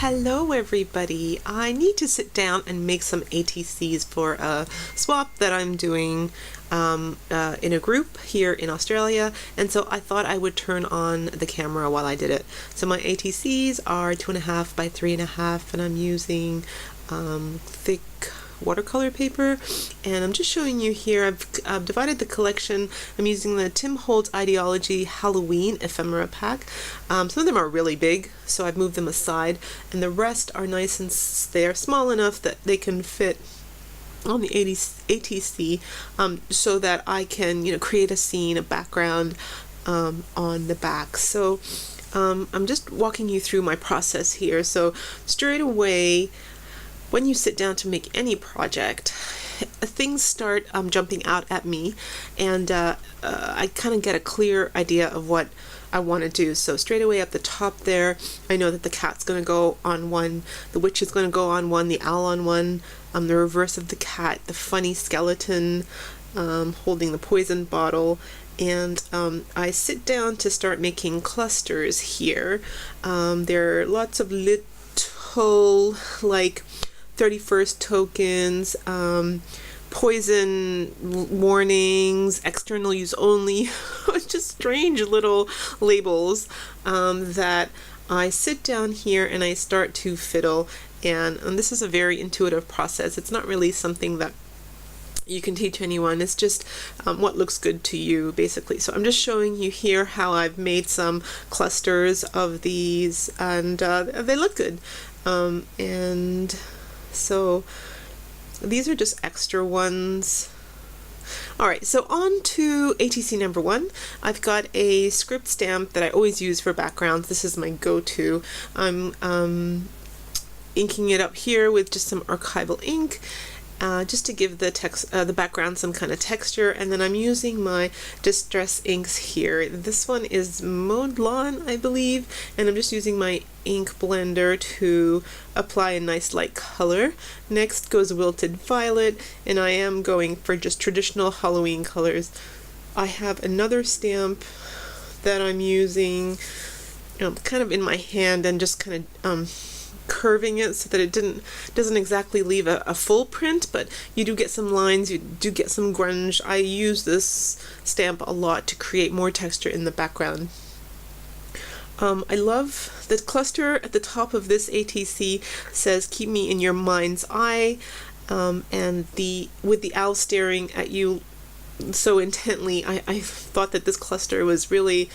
Hello everybody! I need to sit down and make some ATCs for a swap that I'm doing in a group here in Australia, and so I thought I would turn on the camera while I did it. So my ATCs are 2.5 by 3.5 and I'm using thick watercolor paper, and I'm just showing you here. I've divided the collection. I'm using the Holtz Idea-ology Halloween ephemera pack. Some of them are really big, so I've moved them aside, and the rest are nice and they're small enough that they can fit on the ATC, so that I can create a scene, a background on the back. So I'm just walking you through my process here. So straight away, when you sit down to make any project, things start jumping out at me, and I kind of get a clear idea of what I want to do. So straight away up the top there, I know that the cat's going to go on one, the witch is going to go on one, the owl on one, the reverse of the cat, the funny skeleton holding the poison bottle, and I sit down to start making clusters here. There are lots of little, like, 31st tokens, poison warnings, external use only, just strange little labels that I sit down here and I start to fiddle, and this is a very intuitive process. It's not really something that you can teach anyone. It's just what looks good to you, basically. So I'm just showing you here how I've made some clusters of these, and they look good. And so these are just extra ones. Alright, so on to ATC number 1. I've got a script stamp that I always use for backgrounds. This is my go-to. I'm inking it up here with just some archival ink, just to give the text, the background some kind of texture, and then I'm using my distress inks here. This one is Modelon, I believe, and I'm just using my ink blender to apply a nice light color. Next goes Wilted Violet, and I am going for just traditional Halloween colors. I have another stamp that I'm using kind of in my hand and just kind of curving it so that it doesn't exactly leave a full print, but you do get some lines, you do get some grunge. I use this stamp a lot to create more texture in the background. I love the cluster at the top of this ATC says "Keep me in your mind's eye," and with the owl staring at you so intently, I thought that this cluster was really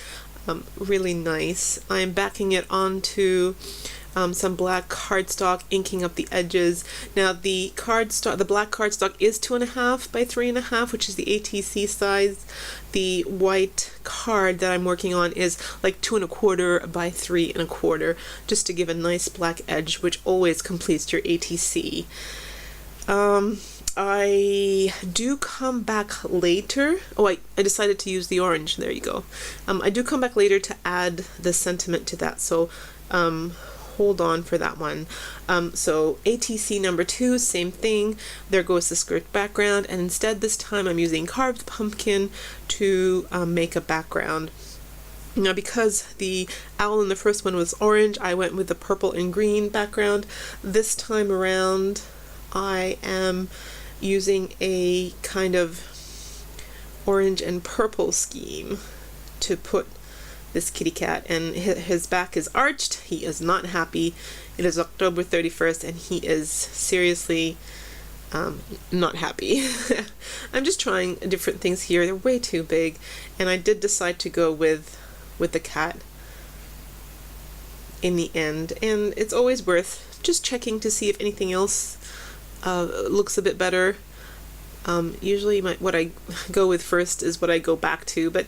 really nice. I'm backing it onto some black cardstock, inking up the edges. Now the black cardstock is 2.5 by 3.5, which is the ATC size. The white card that I'm working on is like 2.25 by 3.25, just to give a nice black edge, which always completes your ATC. I do come back later. Oh, I decided to use the orange. There you go. I do come back later to add the sentiment to that, so hold on for that one. So ATC number 2, same thing. There goes the skirt background, and instead this time I'm using carved pumpkin to make a background. Now, because the owl in the first one was orange, I went with the purple and green background. This time around I am using a kind of orange and purple scheme to put this kitty cat, and his back is arched. He is not happy. It is October 31st and he is seriously not happy. I'm just trying different things here. They're way too big, and I did decide to go with the cat in the end, and it's always worth just checking to see if anything else looks a bit better. Usually what I go with first is what I go back to, but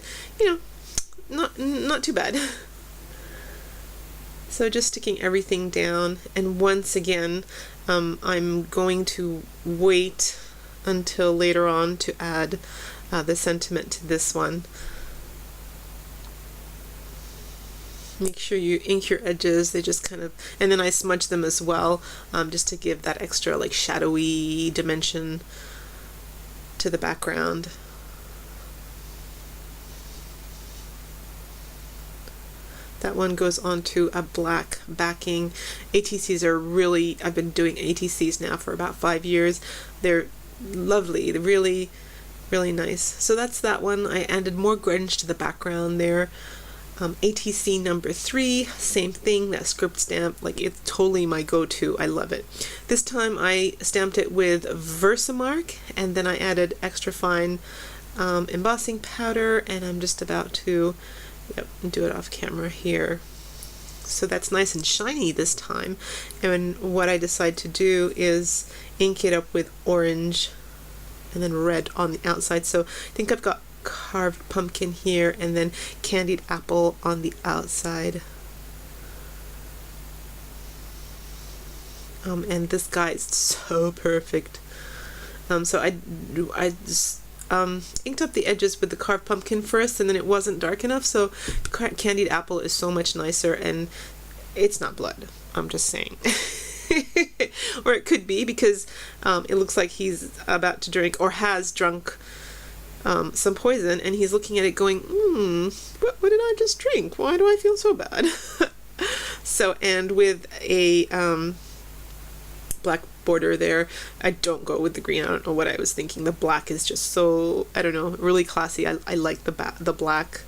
not too bad. So just sticking everything down, and once again I'm going to wait until later on to add the sentiment to this one. Make sure you ink your edges. They just kind of, and then I smudge them as well, just to give that extra like shadowy dimension to the background. That one goes onto a black backing. ATCs are really, I've been doing ATCs now for about 5 years. They're lovely, they're really, really nice. So that's that one. I added more grunge to the background there. ATC number 3, same thing, that script stamp, like it's totally my go-to. I love it. This time I stamped it with Versamark, and then I added extra fine embossing powder, and I'm just about to do it off camera here. So that's nice and shiny this time. And what I decide to do is ink it up with orange and then red on the outside. So I think I've got carved pumpkin here and then candied apple on the outside. And this guy is so perfect. So I just inked up the edges with the carved pumpkin first, and then it wasn't dark enough, so candied apple is so much nicer, and it's not blood, I'm just saying. Or it could be, because it looks like he's about to drink or has drunk some poison, and he's looking at it going, what did I just drink? Why do I feel so bad? So, and with a black border there, I don't go with the green. I don't know what I was thinking. The black is just so, I don't know, really classy. I like the black.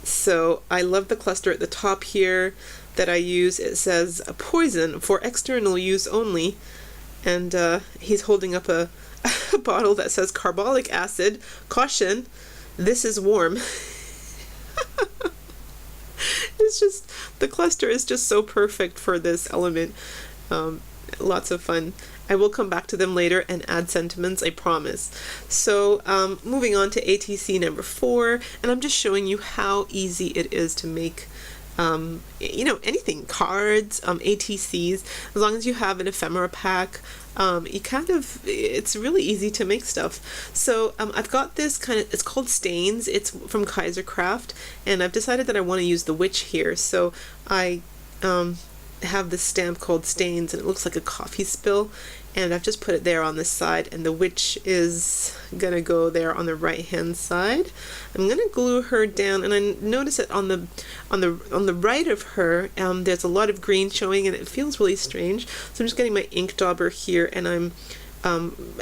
So I love the cluster at the top here that I use. It says a poison for external use only, and he's holding up a bottle that says carbolic acid, caution, this is warm. It's just, the cluster is just so perfect for this element. Lots of fun. I will come back to them later and add sentiments, I promise. So moving on to ATC number 4, and I'm just showing you how easy it is to make anything, cards, ATCs, as long as you have an ephemera pack. It's really easy to make stuff. So I've got this it's called Stains. It's from Kaisercraft, and I've decided that I want to use the witch here. So I have this stamp called Stains, and it looks like a coffee spill, and I've just put it there on this side, and the witch is gonna go there on the right hand side. I'm gonna glue her down, and I notice that on the right of her there's a lot of green showing, and it feels really strange. So I'm just getting my ink dauber here, and I'm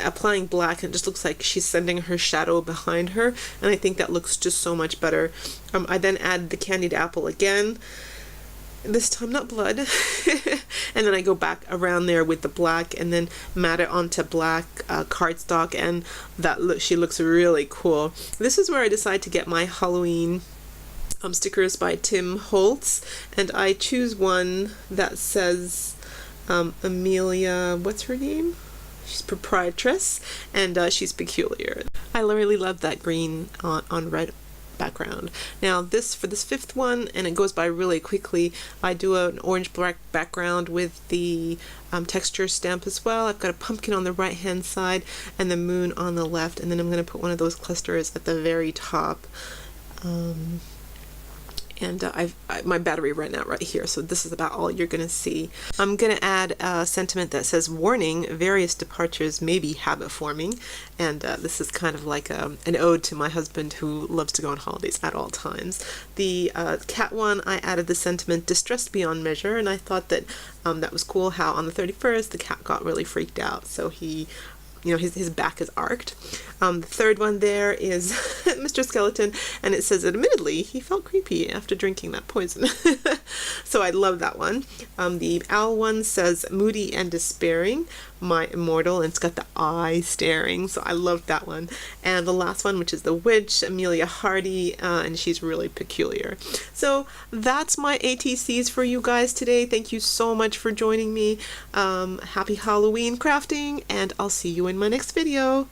applying black, and it just looks like she's sending her shadow behind her, and I think that looks just so much better. I then add the candied apple again, this time not blood, and then I go back around there with the black and then mat it onto black cardstock, and she looks really cool. This is where I decide to get my Halloween stickers by Tim Holtz, and I choose one that says Amelia, what's her name? She's proprietress, and she's peculiar. I really love that green on red background. Now for this 5th one, and it goes by really quickly, I do an orange black background with the texture stamp as well. I've got a pumpkin on the right hand side and the moon on the left, and then I'm going to put one of those clusters at the very top. And my battery ran out right here, so this is about all you're going to see. I'm going to add a sentiment that says, warning, various departures may be habit forming, and this is kind of like an ode to my husband, who loves to go on holidays at all times. The cat one, I added the sentiment, distressed beyond measure, and I thought that that was cool how on the 31st the cat got really freaked out, so he, his back is arced. The 3rd one there is Mr. Skeleton, and it says, admittedly, he felt creepy after drinking that poison. So I love that one. The owl one says, moody and despairing, my immortal, and it's got the eye staring, so I love that one. And the last one, which is the witch, Amelia Hardy, and she's really peculiar. So that's my ATCs for you guys today. Thank you so much for joining me. Happy Halloween crafting, and I'll see you in my next video.